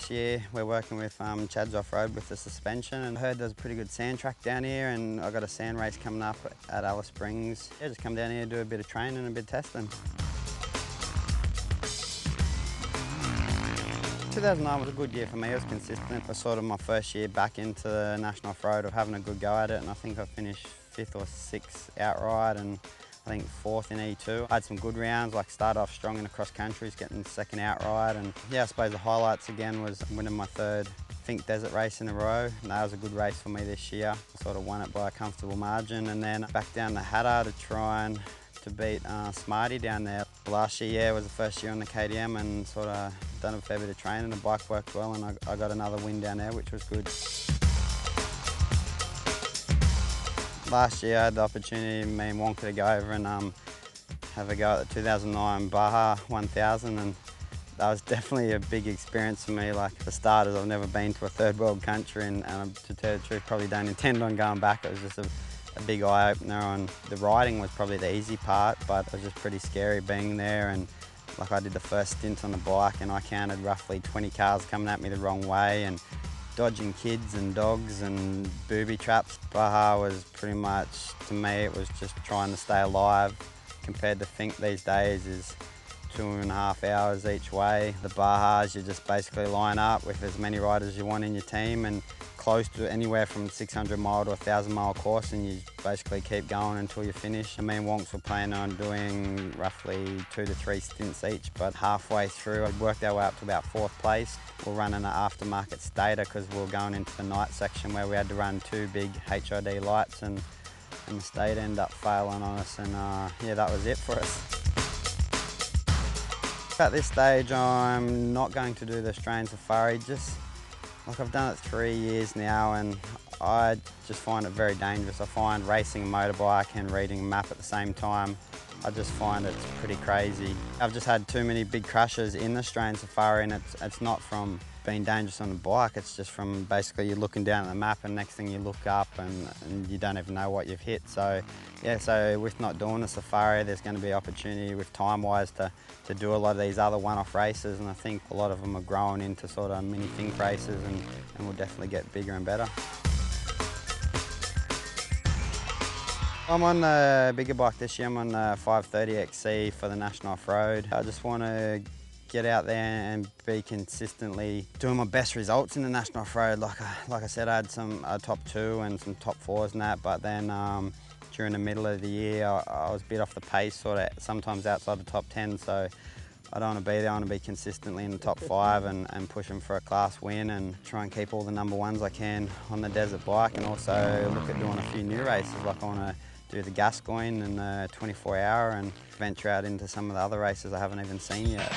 this year. We're working with Chad's Off-Road with the suspension, and I heard there's a pretty good sand track down here, and I got a sand race coming up at Alice Springs. Yeah, just come down here, do a bit of training and a bit of testing. 2009 was a good year for me. It was consistent. It was sort of my first year back into the national off-road of having a good go at it, and I think I finished 5th or 6th outright and I think 4th in E2. I had some good rounds, like started off strong in the cross countries, getting 2nd outright, and yeah, I suppose the highlights again was winning my 3rd Think Desert race in a row, and that was a good race for me this year. I sort of won it by a comfortable margin, and then back down to Hattah to try and to beat Smarty down there. Last year, yeah, was the first year on the KTM, and sort of done a fair bit of training. The bike worked well, and I got another win down there, which was good. Last year I had the opportunity, me and Wonka, to go over and have a go at the 2009 Baja 1000, and that was definitely a big experience for me. Like, for starters, I've never been to a third world country, and to tell the truth, probably don't intend on going back. It was just a big eye-opener, and the riding was probably the easy part, but it was just pretty scary being there. And like, I did the first stint on the bike and I counted roughly 20 cars coming at me the wrong way, and dodging kids and dogs and booby traps. Baja was pretty much, to me, it was just trying to stay alive. Compared to Think these days is 2.5 hours each way. The Bajas, you just basically line up with as many riders as you want in your team, and close to anywhere from 600 mile to 1,000 mile course, and you basically keep going until you finish. Me and Wonks were planning on doing roughly 2 to 3 stints each, but halfway through I worked our way up to about 4th place. We're running an aftermarket stator because we were going into the night section where we had to run 2 big HID lights, and the stator ended up failing on us, and yeah, that was it for us. At this stage, I'm not going to do the Australian Safari. Just like, I've done it 3 years now, and I just find it very dangerous. I find racing a motorbike and reading a map at the same time, I just find it's pretty crazy. I've just had too many big crashes in the Australian Safari, and it's not from being dangerous on the bike, it's just from basically you're looking down at the map and next thing you look up and you don't even know what you've hit. So yeah, so with not doing the Safari, there's going to be opportunity with time-wise to do a lot of these other one-off races, and I think a lot of them are growing into sort of mini Think races, and will definitely get bigger and better. I'm on the bigger bike this year. I'm on the 530XC for the National Off-Road. I just want to get out there and be consistently doing my best results in the National Off-Road. Like I said, I had some top 2 and some top 4s and that, but then during the middle of the year I was a bit off the pace, sort of sometimes outside the top 10, so I don't want to be there. I want to be consistently in the top 5 and pushing for a class win, and try and keep all the number 1s I can on the desert bike, and also look at doing a few new races. Like, I want to do the Gascoyne and the 24 hour and venture out into some of the other races I haven't even seen yet.